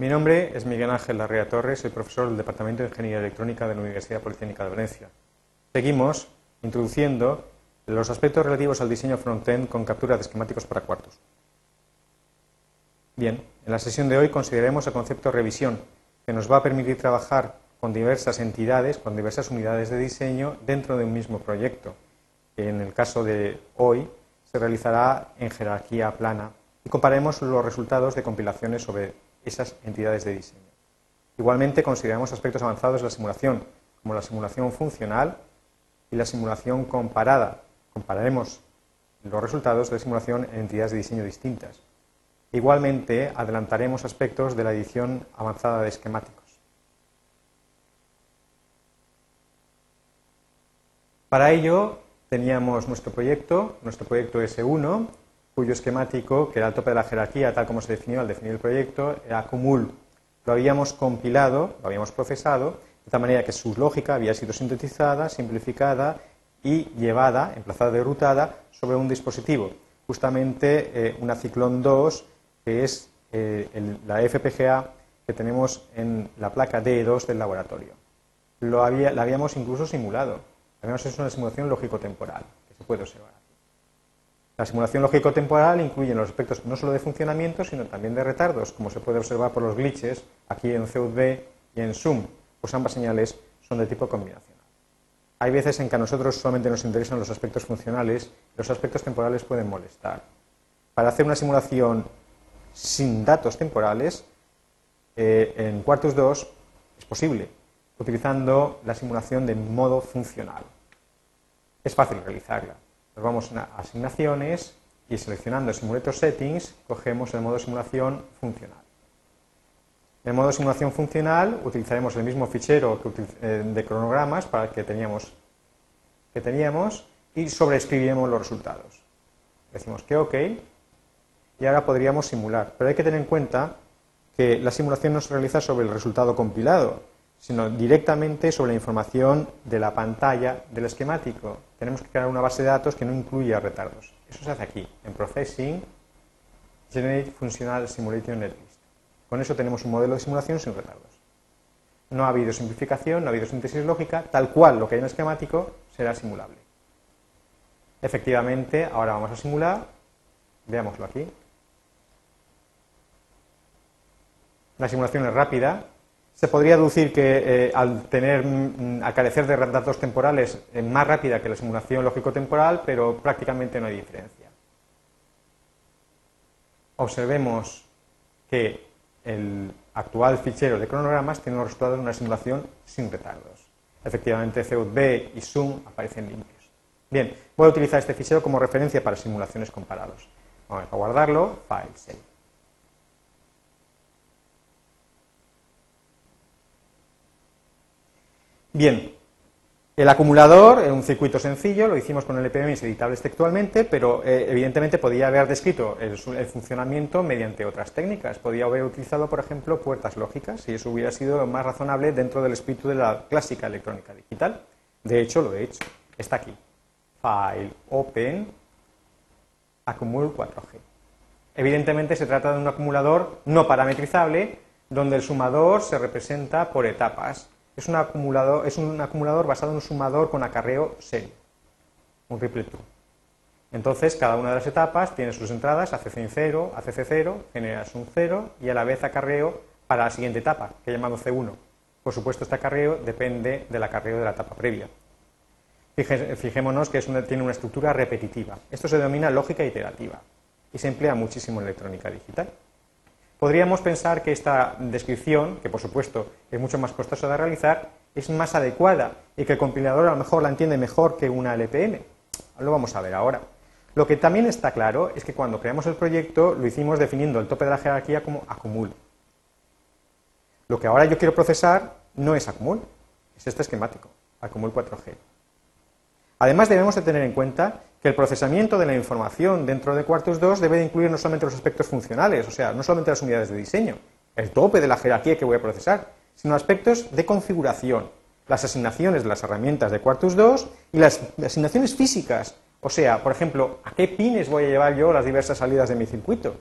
Mi nombre es Miguel Ángel Larrea Torres, soy profesor del Departamento de Ingeniería Electrónica de la Universidad Politécnica de Valencia. Seguimos introduciendo los aspectos relativos al diseño front-end con captura de esquemáticos para cuartos. Bien, en la sesión de hoy consideraremos el concepto revisión, que nos va a permitir trabajar con diversas entidades, con diversas unidades de diseño dentro de un mismo proyecto. En el caso de hoy se realizará en jerarquía plana y compararemos los resultados de compilaciones sobre esas entidades de diseño. Igualmente consideramos aspectos avanzados de la simulación, como la simulación funcional y la simulación comparada. Compararemos los resultados de la simulación en entidades de diseño distintas. Igualmente adelantaremos aspectos de la edición avanzada de esquemáticos. Para ello teníamos nuestro proyecto S1, cuyo esquemático, que era el tope de la jerarquía, tal como se definió al definir el proyecto, era Cumul. Lo habíamos compilado, lo habíamos procesado, de tal manera que su lógica había sido sintetizada, simplificada y llevada, emplazada y rutada sobre un dispositivo, justamente una Zyklon 2, que es la FPGA que tenemos en la placa DE2 del laboratorio. La habíamos incluso simulado, habíamos hecho una simulación lógico-temporal, que se puede observar. La simulación lógico-temporal incluye los aspectos no solo de funcionamiento, sino también de retardos, como se puede observar por los glitches aquí en CUB y en Zoom, pues ambas señales son de tipo combinacional. Hay veces en que a nosotros solamente nos interesan los aspectos funcionales, los aspectos temporales pueden molestar. Para hacer una simulación sin datos temporales, en Quartus 2 es posible, utilizando la simulación de modo funcional. Es fácil realizarla. Nos vamos a asignaciones y seleccionando Simulator Settings cogemos el modo simulación funcional. En el modo simulación funcional utilizaremos el mismo fichero de cronogramas para el que teníamos y sobreescribiremos los resultados. Decimos que OK y ahora podríamos simular, pero hay que tener en cuenta que la simulación no se realiza sobre el resultado compilado, sino directamente sobre la información de la pantalla del esquemático. Tenemos que crear una base de datos que no incluya retardos. Eso se hace aquí, en Processing, Generate Functional Simulation Netlist. Con eso tenemos un modelo de simulación sin retardos. No ha habido simplificación, no ha habido síntesis lógica, tal cual lo que hay en el esquemático será simulable. Efectivamente, ahora vamos a simular, veámoslo aquí. La simulación es rápida. Se podría deducir que al carecer de datos temporales es más rápida que la simulación lógico-temporal, pero prácticamente no hay diferencia. Observemos que el actual fichero de cronogramas tiene los resultados de una simulación sin retardos. Efectivamente, CUB y Zoom aparecen limpios. Bien, voy a utilizar este fichero como referencia para simulaciones comparados. Vamos a guardarlo, File, Save. Bien, el acumulador es un circuito sencillo, lo hicimos con LPMs editables textualmente, pero evidentemente podía haber descrito el funcionamiento mediante otras técnicas. Podía haber utilizado, por ejemplo, puertas lógicas, y eso hubiera sido más razonable dentro del espíritu de la clásica electrónica digital. De hecho, lo he hecho. Está aquí. File, Open, Accumul 4G. Evidentemente se trata de un acumulador no parametrizable, donde el sumador se representa por etapas. Es un acumulador basado en un sumador con acarreo serio, un triple true. Entonces, cada una de las etapas tiene sus entradas a CC0, a CC0, generas un 0 y a la vez acarreo para la siguiente etapa, que he llamado C1. Por supuesto, este acarreo depende del acarreo de la etapa previa. Fijémonos que tiene una estructura repetitiva. Esto se denomina lógica iterativa y se emplea muchísimo en electrónica digital. Podríamos pensar que esta descripción, que por supuesto es mucho más costosa de realizar, es más adecuada y que el compilador a lo mejor la entiende mejor que una LPM. Lo vamos a ver ahora. Lo que también está claro es que cuando creamos el proyecto lo hicimos definiendo el tope de la jerarquía como Accumul. Lo que ahora yo quiero procesar no es Accumul, es este esquemático, Accumul 4G. Además debemos de tener en cuenta que el procesamiento de la información dentro de Quartus 2 debe de incluir no solamente los aspectos funcionales, o sea, no solamente las unidades de diseño, el tope de la jerarquía que voy a procesar, sino aspectos de configuración, las asignaciones de las herramientas de Quartus 2 y las asignaciones físicas, o sea, por ejemplo, a qué pines voy a llevar yo las diversas salidas de mi circuito,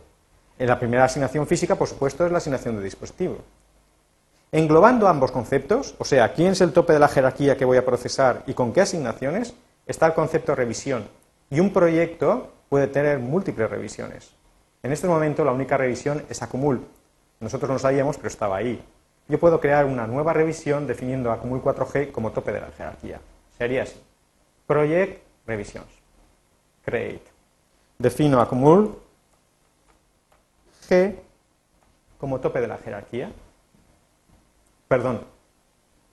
la primera asignación física, por supuesto, es la asignación de dispositivo. Englobando ambos conceptos, o sea, quién es el tope de la jerarquía que voy a procesar y con qué asignaciones, está el concepto de revisión. Y un proyecto puede tener múltiples revisiones. En este momento la única revisión es acumul. Nosotros no sabíamos, pero estaba ahí. Yo puedo crear una nueva revisión definiendo acumul 4G como tope de la jerarquía. Sería así. Project revisions. Create. Defino acumul G como tope de la jerarquía. Perdón,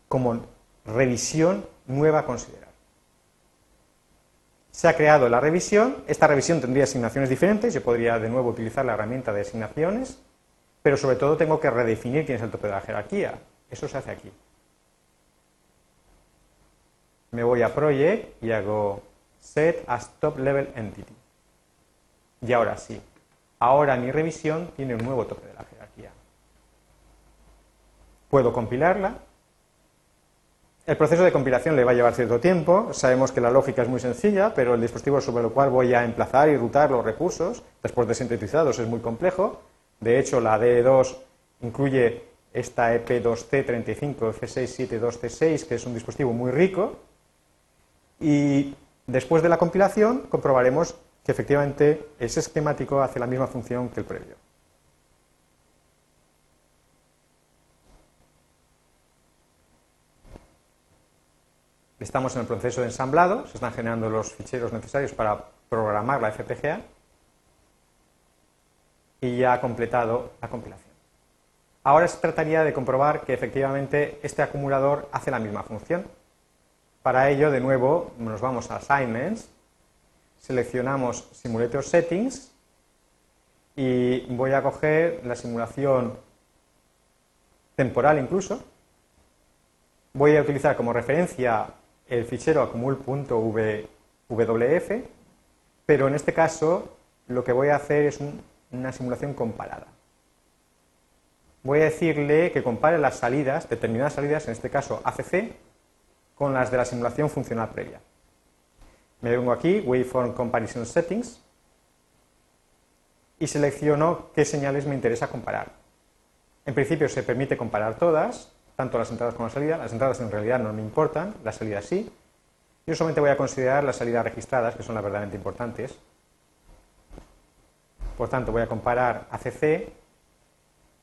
como revisión nueva a considerar. Se ha creado la revisión, esta revisión tendría asignaciones diferentes, yo podría de nuevo utilizar la herramienta de asignaciones, pero sobre todo tengo que redefinir quién es el tope de la jerarquía. Eso se hace aquí. Me voy a Project y hago Set as Top Level Entity. Y ahora sí, ahora mi revisión tiene un nuevo tope de la jerarquía. Puedo compilarla. El proceso de compilación le va a llevar cierto tiempo. Sabemos que la lógica es muy sencilla, pero el dispositivo sobre el cual voy a emplazar y rutar los recursos, después de sintetizados, es muy complejo. De hecho, la DE2 incluye esta EP2T35F672C6, que es un dispositivo muy rico. Y después de la compilación comprobaremos que efectivamente ese esquemático hace la misma función que el previo. Estamos en el proceso de ensamblado, se están generando los ficheros necesarios para programar la FPGA y ya ha completado la compilación. Ahora se trataría de comprobar que efectivamente este acumulador hace la misma función. Para ello, de nuevo, nos vamos a Assignments, seleccionamos Simulator Settings y voy a coger la simulación temporal incluso. Voy a utilizar como referencia el fichero acumul.wf, pero en este caso lo que voy a hacer es una simulación comparada. Voy a decirle que compare las salidas, determinadas salidas, en este caso ACC, con las de la simulación funcional previa. Me vengo aquí, Waveform Comparison Settings, y selecciono qué señales me interesa comparar. En principio se permite comparar todas, tanto las entradas como la salida. Las entradas en realidad no me importan, las salidas sí. Yo solamente voy a considerar las salidas registradas, que son las verdaderamente importantes. Por tanto, voy a comparar ACC,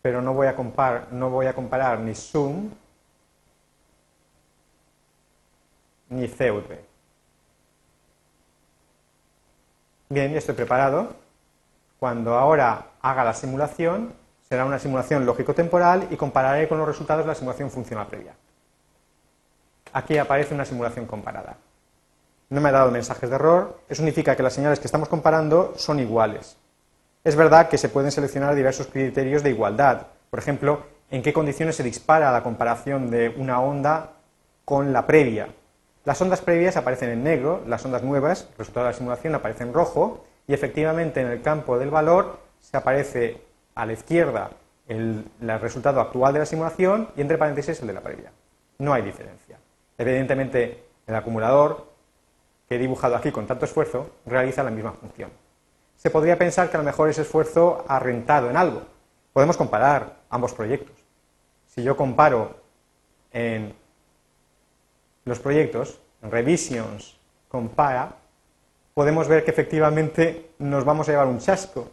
pero no voy a comparar ni Zoom ni CUV. Bien, ya estoy preparado. Cuando ahora haga la simulación, será una simulación lógico-temporal y compararé con los resultados de la simulación funcional previa. Aquí aparece una simulación comparada. No me ha dado mensajes de error, eso significa que las señales que estamos comparando son iguales. Es verdad que se pueden seleccionar diversos criterios de igualdad. Por ejemplo, en qué condiciones se dispara la comparación de una onda con la previa. Las ondas previas aparecen en negro, las ondas nuevas, resultado de la simulación, aparecen en rojo, y efectivamente en el campo del valor se aparece a la izquierda el resultado actual de la simulación y entre paréntesis el de la previa. No hay diferencia. Evidentemente, el acumulador que he dibujado aquí con tanto esfuerzo realiza la misma función. Se podría pensar que a lo mejor ese esfuerzo ha rentado en algo. Podemos comparar ambos proyectos. Si yo comparo en los proyectos, en Revisions, compara, podemos ver que efectivamente nos vamos a llevar un chasco,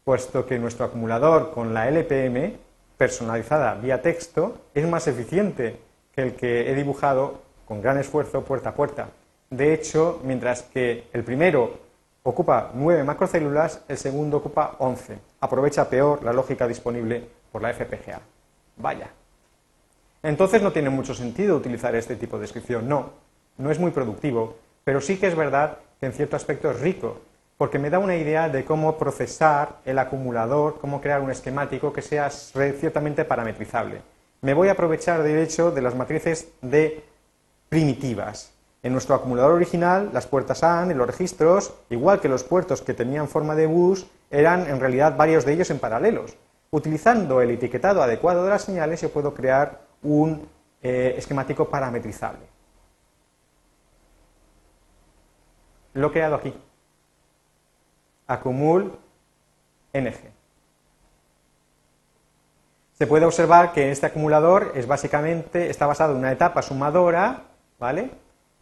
puesto que nuestro acumulador con la LPM personalizada vía texto es más eficiente que el que he dibujado con gran esfuerzo puerta a puerta. De hecho, mientras que el primero ocupa 9 macrocélulas, el segundo ocupa 11. Aprovecha peor la lógica disponible por la FPGA. Vaya. Entonces no tiene mucho sentido utilizar este tipo de descripción. No es muy productivo, pero sí que es verdad que en cierto aspecto es rico, porque me da una idea de cómo procesar el acumulador, cómo crear un esquemático que sea ciertamente parametrizable. Me voy a aprovechar, de hecho, de las matrices de primitivas. En nuestro acumulador original, las puertas AND y los registros, igual que los puertos que tenían forma de bus, eran en realidad varios de ellos en paralelos. Utilizando el etiquetado adecuado de las señales, yo puedo crear un esquemático parametrizable. Lo he creado aquí. Acumul NG. se puede observar que este acumulador está basado en una etapa sumadora, ¿vale?,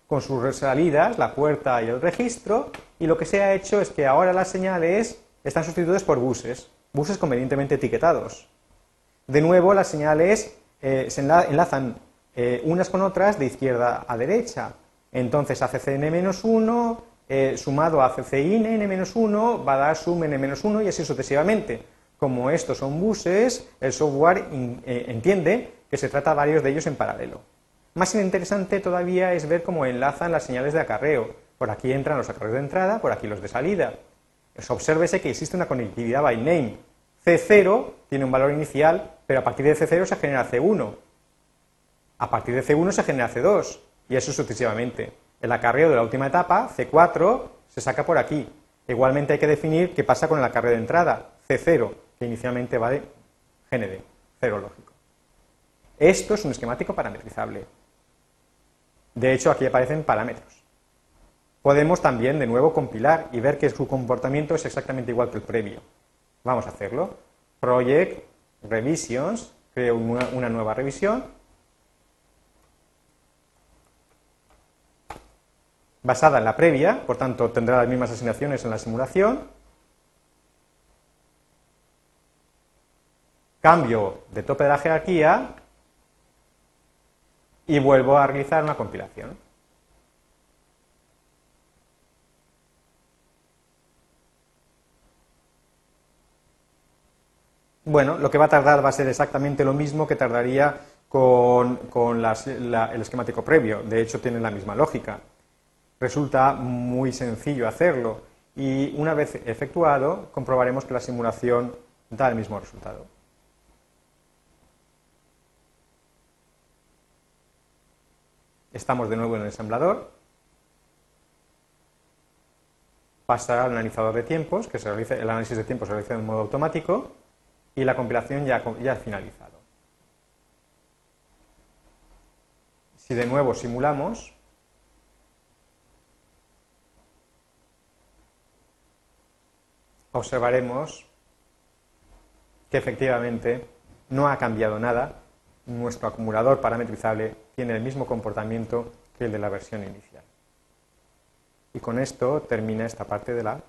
con sus salidas, la puerta y el registro, y lo que se ha hecho es que ahora las señales están sustituidas por buses convenientemente etiquetados. De nuevo, las señales se enlazan unas con otras de izquierda a derecha. Entonces, ACCN-1 sumado a ACCIN N-1 va a dar sum N-1 y así sucesivamente. Como estos son buses, el software entiende que se trata varios de ellos en paralelo. Más interesante todavía es ver cómo enlazan las señales de acarreo. Por aquí entran los acarreos de entrada, por aquí los de salida. Obsérvese que existe una conectividad by name. C0 tiene un valor inicial, pero a partir de C0 se genera C1. A partir de C1 se genera C2, y eso sucesivamente. El acarreo de la última etapa, C4, se saca por aquí. Igualmente hay que definir qué pasa con el acarreo de entrada, C0, que inicialmente vale GND, cero lógico. Esto es un esquemático parametrizable. De hecho, aquí aparecen parámetros. Podemos también, de nuevo, compilar y ver que su comportamiento es exactamente igual que el previo. Vamos a hacerlo. Project, Revisions, creo una nueva revisión. Basada en la previa, por tanto, tendrá las mismas asignaciones en la simulación. Cambio de tope de la jerarquía y vuelvo a realizar una compilación. Bueno, lo que va a tardar va a ser exactamente lo mismo que tardaría con el esquemático previo. De hecho, tiene la misma lógica. Resulta muy sencillo hacerlo y una vez efectuado comprobaremos que la simulación da el mismo resultado. Estamos de nuevo en el ensamblador. Pasará al analizador de tiempos, que el análisis de tiempos se realiza en modo automático y la compilación ya ha finalizado. Si de nuevo simulamos, observaremos que efectivamente no ha cambiado nada. Nuestro acumulador parametrizable tiene el mismo comportamiento que el de la versión inicial. Y con esto termina esta parte de la